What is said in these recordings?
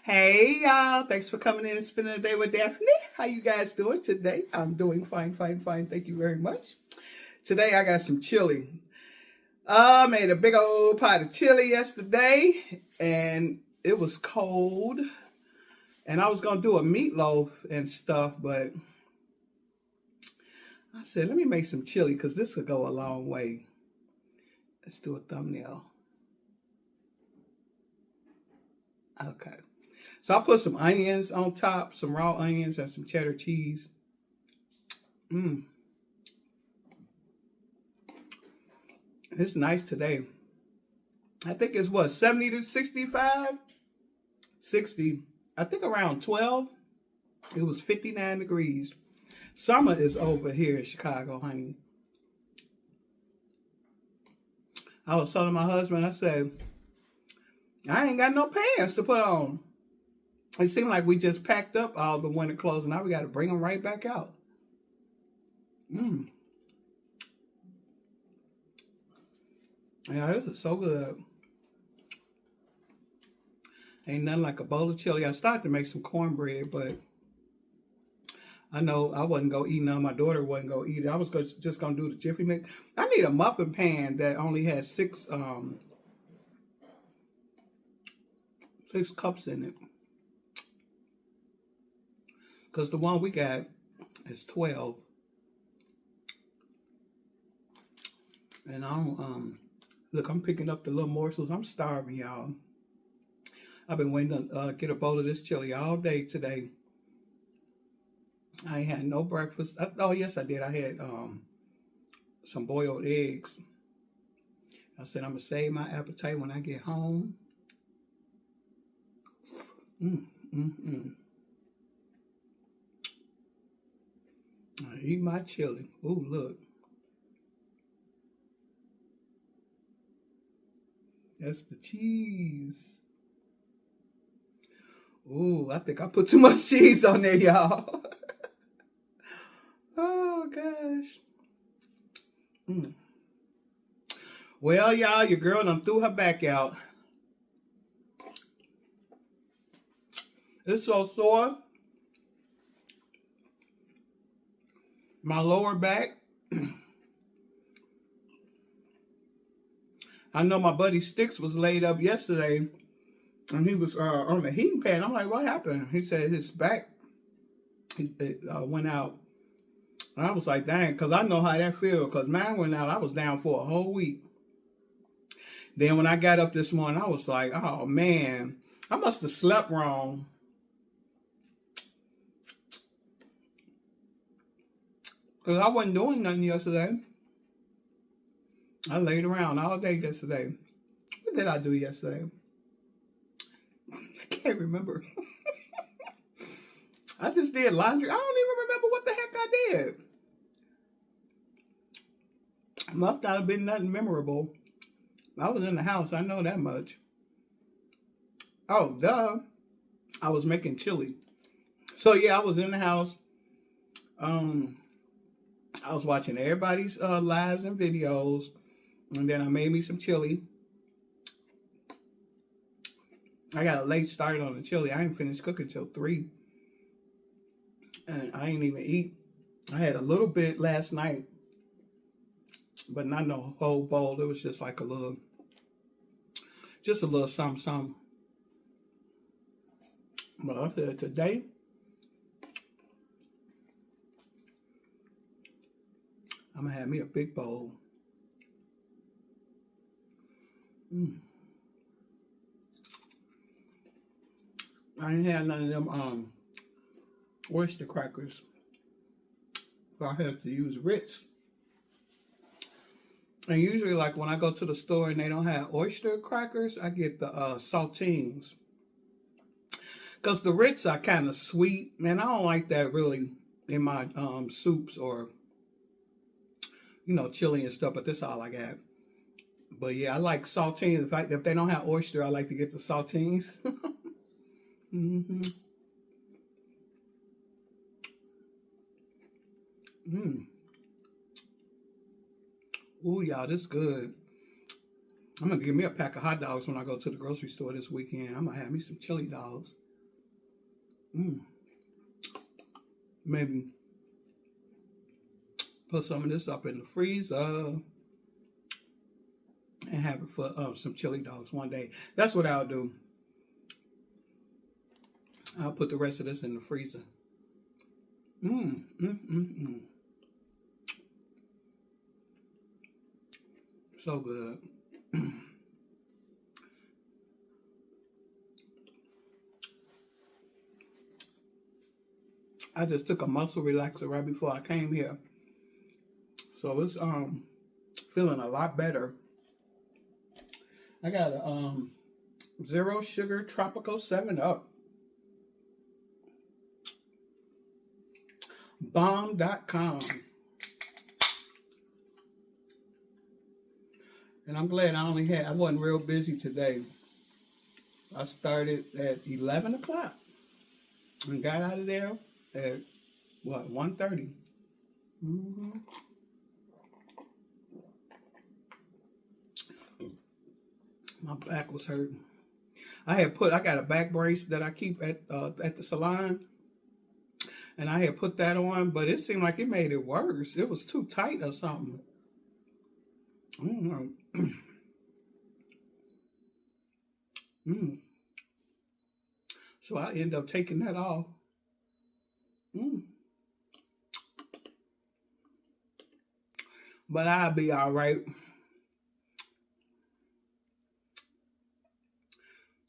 Hey y'all, thanks for coming in and spending the day with Daphne. How you guys doing today? I'm doing fine, fine, fine. Thank you very much. Today I got some chili. I made a big old pot of chili yesterday and it was cold. And I was going to do a meatloaf and stuff, but I said, let me make some chili because this could go a long way. Let's do a thumbnail. Okay. So I put some onions on top, some raw onions and some cheddar cheese. It's nice today. I think it's what, 70 to 65? 60. I think around 12. It was 59 degrees. Summer is over here in Chicago, honey. I was telling my husband, I said, I ain't got no pants to put on. It seemed like we just packed up all the winter clothes and now we got to bring them right back out. Yeah, this is so good. Ain't nothing like a bowl of chili. I started to make some cornbread, but I know I wasn't going to eat none. My daughter wasn't going to eat it. I was just going to do the Jiffy Mix. I need a muffin pan that only has six cups in it. Because the one we got is 12. And I don't, look, I'm picking up the little morsels. I'm starving, y'all. I've been waiting to get a bowl of this chili all day today. I ain't had no breakfast. Oh, yes, I did. I had some boiled eggs. I said I'm going to save my appetite when I get home. I eat my chili. Ooh, look. That's the cheese. Ooh, I think I put too much cheese on there, y'all. Oh, gosh. Well, y'all, your girl done threw her back out. It's so sore. My lower back. I know my buddy Sticks was laid up yesterday and he was on the heating pad. I'm like, what happened? He said his back went out. And I was like, dang, because I know how that feels. Because mine went out. I was down for a whole week. Then when I got up this morning, I was like, oh, man, I must have slept wrong. Because I wasn't doing nothing yesterday. I laid around all day yesterday. What did I do yesterday? I can't remember. I just did laundry. I don't even remember what the heck I did. Must not have been nothing memorable. I was in the house. I know that much. Oh, duh. I was making chili. So, yeah, I was in the house. I was watching everybody's lives and videos. And then I made me some chili. I got a late start on the chili. I ain't finished cooking till 3. And I ain't even eat. I had a little bit last night. But not no whole bowl. It was just like a little something. But I said today, I'm going to have me a big bowl. I ain't had none of them oyster crackers. So I have to use Ritz. And usually, like when I go to the store and they don't have oyster crackers, I get the saltines. Because the Ritz are kind of sweet. Man, I don't like that really in my soups or, you know, chili and stuff. But that's all I got. But yeah, I like saltines. If they don't have oyster, I like to get the saltines. Ooh, y'all, this good. I'm going to give me a pack of hot dogs when I go to the grocery store this weekend. I'm going to have me some chili dogs. Mm. Maybe put some of this up in the freezer and have it for some chili dogs one day. That's what I'll do. I'll put the rest of this in the freezer. So good. I just took a muscle relaxer right before I came here. So it's feeling a lot better. I got a zero sugar tropical 7-Up. Bomb.com. And I'm glad I wasn't real busy today. I started at 11 o'clock and got out of there at, what, 1:30. My back was hurting. I got a back brace that I keep at the salon. And I had put that on, but it seemed like it made it worse. It was too tight or something. I don't know. So I ended up taking that off. But I'll be all right.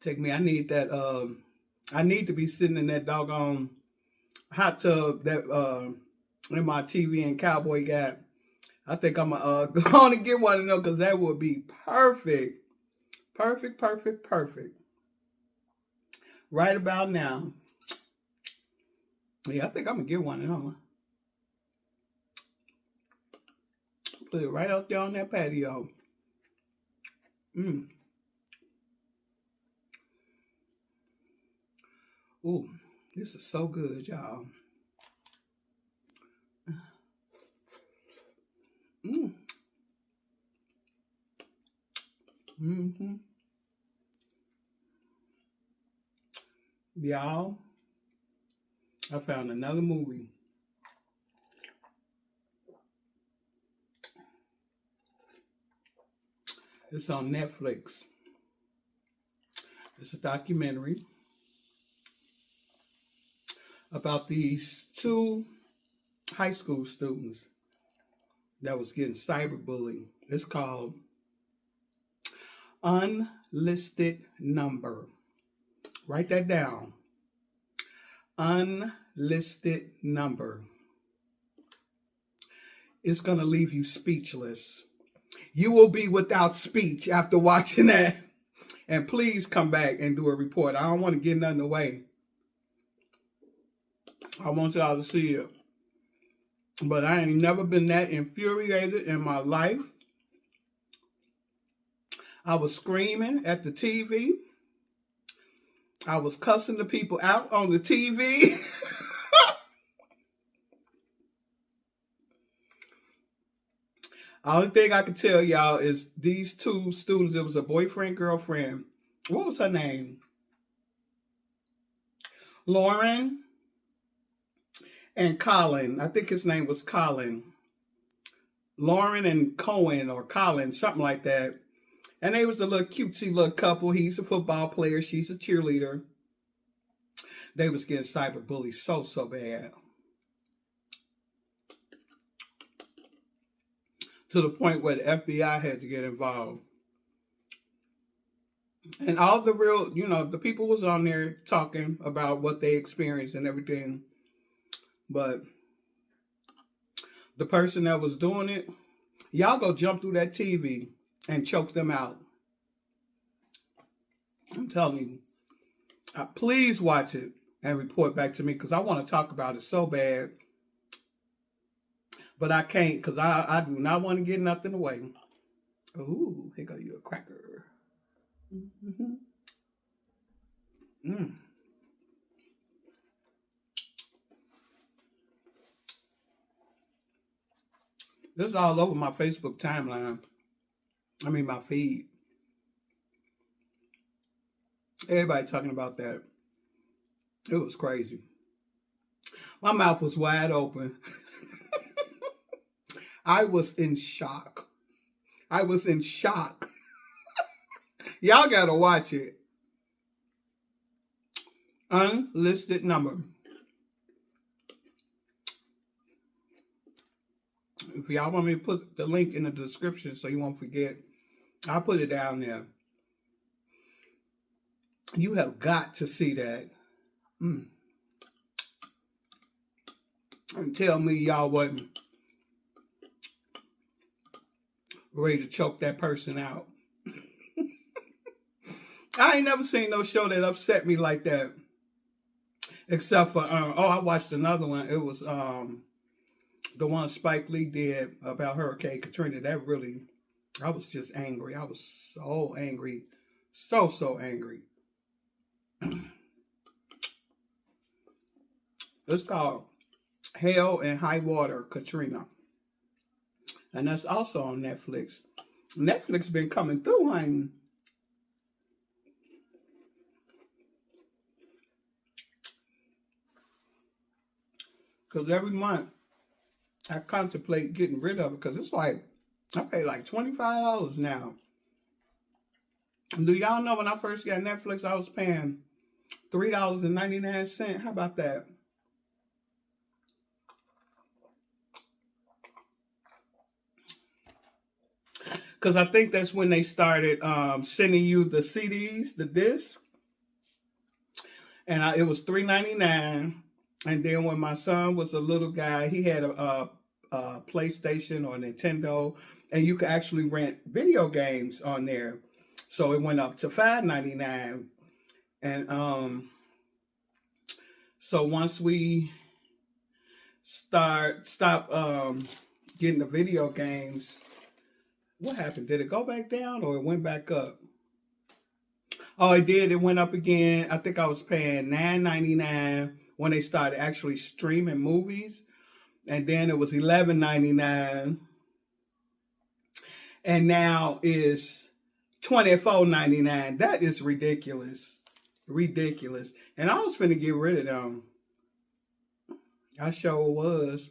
I need that, I need to be sitting in that doggone hot tub that in my TV and Cowboy got. I think I'm gonna go on and get one of them because that would be perfect. Perfect, perfect, perfect. Right about now. Yeah, I think I'm gonna get one of them. Put it right out there on that patio. Ooh, this is so good, y'all. Y'all, I found another movie. It's on Netflix. It's a documentary about these two high school students that was getting cyberbullied. It's called Unlisted Number. Write that down. Unlisted Number. It's going to leave you speechless. You will be without speech after watching that. And please come back and do a report. I don't want to get nothing away. I want y'all to see it. But I ain't never been that infuriated in my life. I was screaming at the TV. I was cussing the people out on the TV. Only thing I can tell y'all is these two students, it was a boyfriend, girlfriend. What was her name? Lauren and Colin. I think his name was Colin. Lauren and Cohen or Colin, something like that. And they was a little cutesy little couple. He's a football player. She's a cheerleader. They was getting cyberbullied so bad. To the point where the FBI had to get involved. And all the real, the people was on there talking about what they experienced and everything. But the person that was doing it, y'all go jump through that TV and choke them out. I'm telling you. Please watch it and report back to me because I want to talk about it so bad. But I can't because I do not want to get nothing away. Ooh, here go you a cracker. This is all over my Facebook timeline. I mean, my feed. Everybody talking about that. It was crazy. My mouth was wide open. I was in shock. I was in shock. Y'all gotta watch it. Unlisted number. If y'all want me to put the link in the description so you won't forget, I'll put it down there. You have got to see that. And tell me y'all wasn't ready to choke that person out. I ain't never seen no show that upset me like that. Except for, I watched another one. It was the one Spike Lee did about Hurricane Katrina. That really, I was just angry. I was so angry. So angry. It's called Hell and High Water Katrina. And that's also on Netflix. Netflix been coming through, honey. Because every month, I contemplate getting rid of it. Because it's like, I pay like $25 now. Do y'all know when I first got Netflix, I was paying $3.99. How about that? Because I think that's when they started sending you the CDs, the discs. And it was $3.99. And then when my son was a little guy, he had a PlayStation or Nintendo. And you could actually rent video games on there. So it went up to $5.99. And so once we stop getting the video games, what happened? Did it go back down or it went back up? Oh, it did. It went up again. I think I was paying $9.99 when they started actually streaming movies. And then it was $11.99. And now is $24.99. That is ridiculous. Ridiculous. And I was finna get rid of them. I sure was.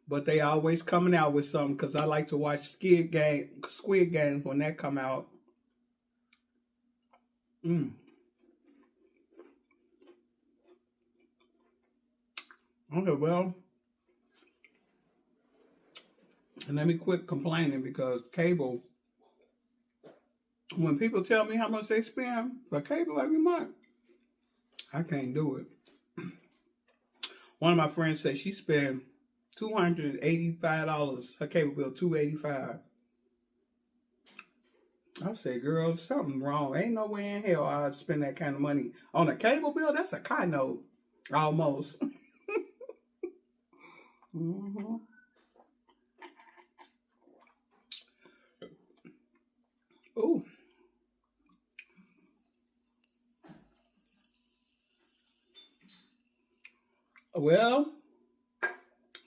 But they always coming out with something because I like to watch Squid Games when that come out. Okay, well. And let me quit complaining because cable, when people tell me how much they spend for cable every month, I can't do it. One of my friends said she spent $285. Her cable bill, $285. I said, girl, something wrong. Ain't no way in hell I'd spend that kind of money on a cable bill. That's a car note, almost. Ooh. Well,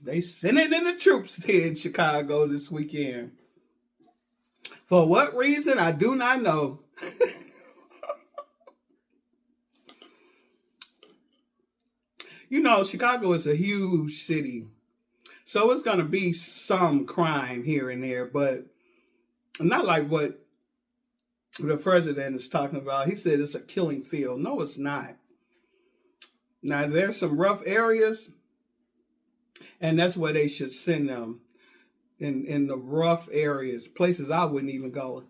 they sending in the troops here in Chicago this weekend. For what reason, I do not know. You know, Chicago is a huge city. So it's going to be some crime here and there, but not like what the president is talking about. He said it's a killing field. No, it's not. Now, there's some rough areas, and that's where they should send them. In the rough areas, places I wouldn't even go.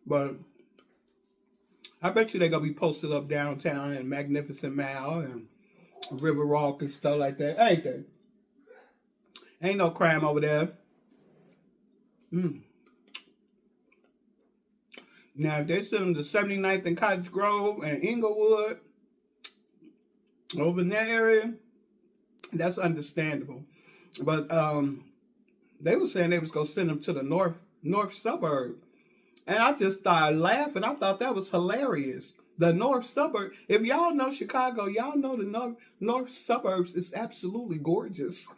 But I bet you they're going to be posted up downtown in Magnificent Mile and River Walk and stuff like that. Ain't they? Ain't no crime over there. Now, if they send them to 79th and Cottage Grove and Inglewood, over in that area, that's understandable. But they were saying they was going to send them to the north suburb. And I just started laughing. I thought that was hilarious. The north suburb. If y'all know Chicago, y'all know the north suburbs is absolutely gorgeous.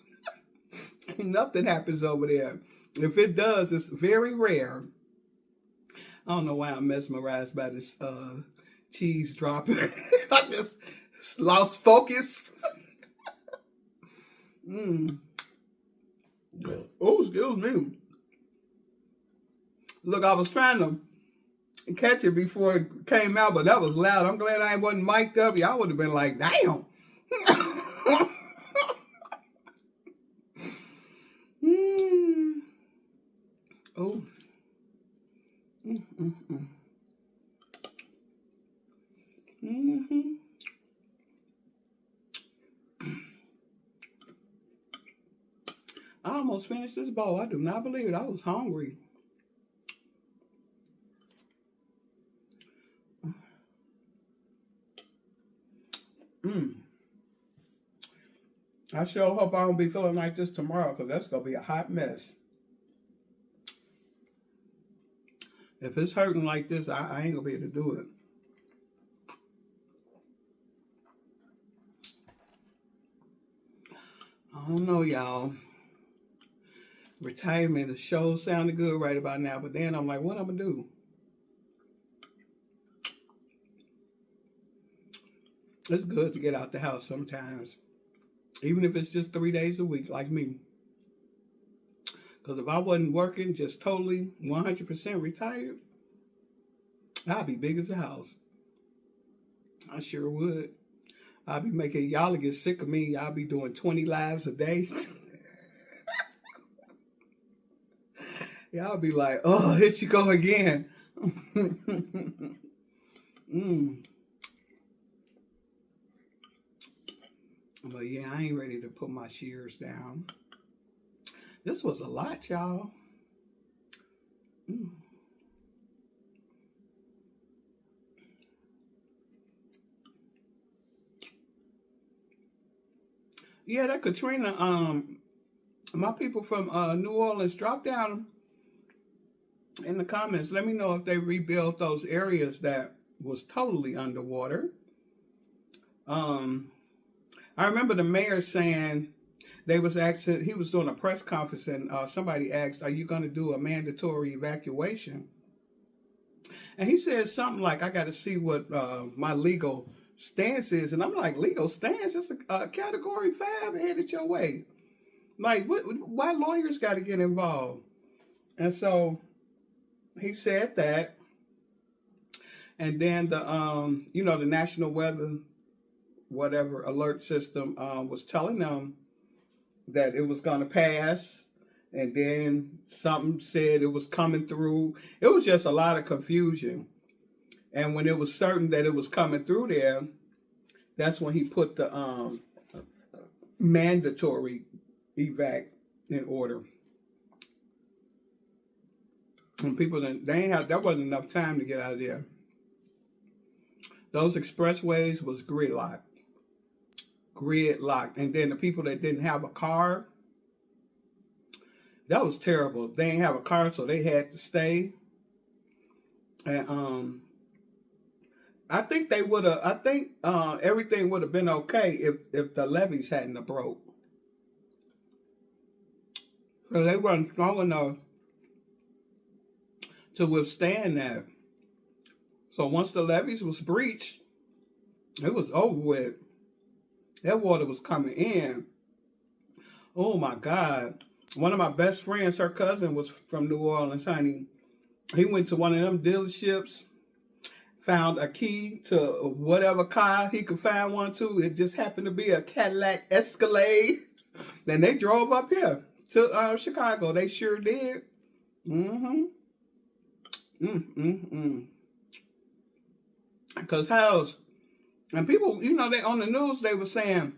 Nothing happens over there. If it does, it's very rare. I don't know why I'm mesmerized by this cheese dropping. I just lost focus. Oh, excuse me. Look, I was trying to catch it before it came out, but that was loud. I'm glad I wasn't mic'd up. Y'all would have been like, damn. Oh. I almost finished this bowl. I do not believe it. I was hungry. I sure hope I don't be feeling like this tomorrow, because that's going to be a hot mess. If it's hurting like this, I ain't going to be able to do it. I don't know, y'all. Retirement, the show sounded good right about now, but then I'm like, what I'm going to do? It's good to get out the house sometimes. Even if it's just 3 days a week, like me. Because if I wasn't working, just totally 100% retired, I'd be big as a house. I sure would. I'd be making, y'all get sick of me. I'll be doing 20 lives a day. Y'all be like, oh, here she go again. But yeah, I ain't ready to put my shears down. This was a lot, y'all. Yeah, that Katrina, my people from New Orleans, drop down in the comments. Let me know if they rebuilt those areas that was totally underwater. I remember the mayor saying, they was asking, he was doing a press conference, and somebody asked, are you going to do a mandatory evacuation? And he said something like, I got to see what my legal stance is. And I'm like, legal stance? It's a category 5 headed your way. Like, why lawyers got to get involved? And so he said that. And then the, you know, the National Weather, whatever, alert system was telling them that it was going to pass. And then something said it was coming through. It was just a lot of confusion. And when it was certain that it was coming through there, that's when he put the mandatory evac in order. And people, they ain't have, there wasn't enough time to get out of there. Those expressways was gridlocked. And then the people that didn't have a car, that was terrible. They didn't have a car, so they had to stay. And I think they would have. I think everything would have been okay if the levees hadn't have broke. So they weren't strong enough to withstand that. So once the levees was breached, it was over with. That water was coming in. Oh my God. One of my best friends, her cousin was from New Orleans, honey. He went to one of them dealerships, found a key to whatever car he could find one to. It just happened to be a Cadillac Escalade. Then they drove up here to Chicago. They sure did. Because house, and people, you know, they on the news, they were saying,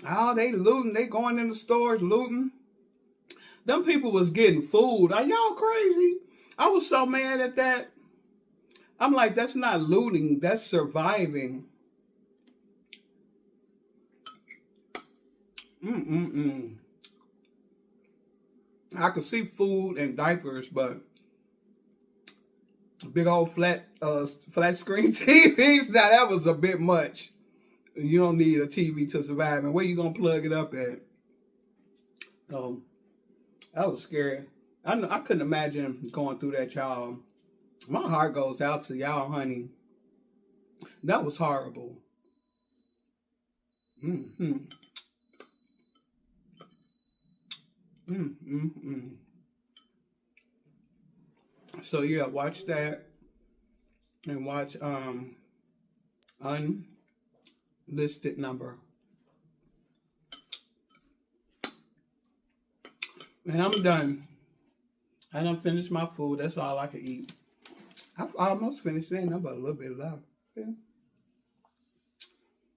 oh, they looting, they going in the stores looting. Them people was getting food. Are y'all crazy? I was so mad at that. I'm like, that's not looting, that's surviving. I could see food and diapers, but big old flat screen TVs, now that was a bit much. You don't need a TV to survive. And where you gonna plug it up at? That was scary. I couldn't imagine going through that, y'all. My heart goes out to y'all, honey. That was horrible. Mm-hmm. Mm-hmm. So yeah, watch that and watch unlisted number. And I'm done. I done finished my food. That's all I can eat. I've almost finished it. Ain't nothing but a little bit left. Yeah,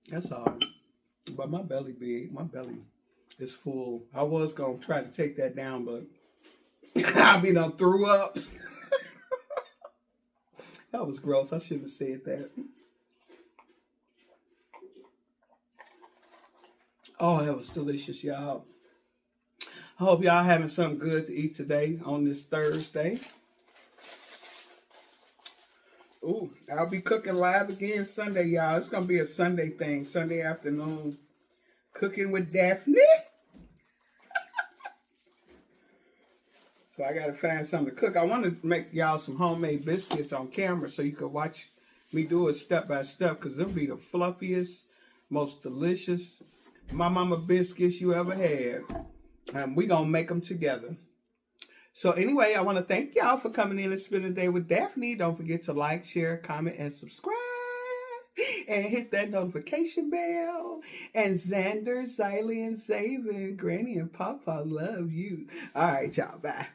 that's all. But my belly big. My belly is full. I was gonna try to take that down, but I mean I threw up. That was gross. I shouldn't have said that. Oh, that was delicious, y'all. I hope y'all having something good to eat today on this Thursday. Ooh, I'll be cooking live again Sunday, y'all. It's gonna be a Sunday thing, Sunday afternoon. Cooking with Daphne. So I gotta find something to cook. I want to make y'all some homemade biscuits on camera so you can watch me do it step by step, because they'll be the fluffiest, most delicious my mama biscuits you ever had. And we gonna make them together. So anyway, I want to thank y'all for coming in and spending the day with Daphne. Don't forget to like, share, comment, and subscribe. And hit that notification bell. And Xander, Xylee, and Zaven, Granny, and Papa love you. All right, y'all. Bye.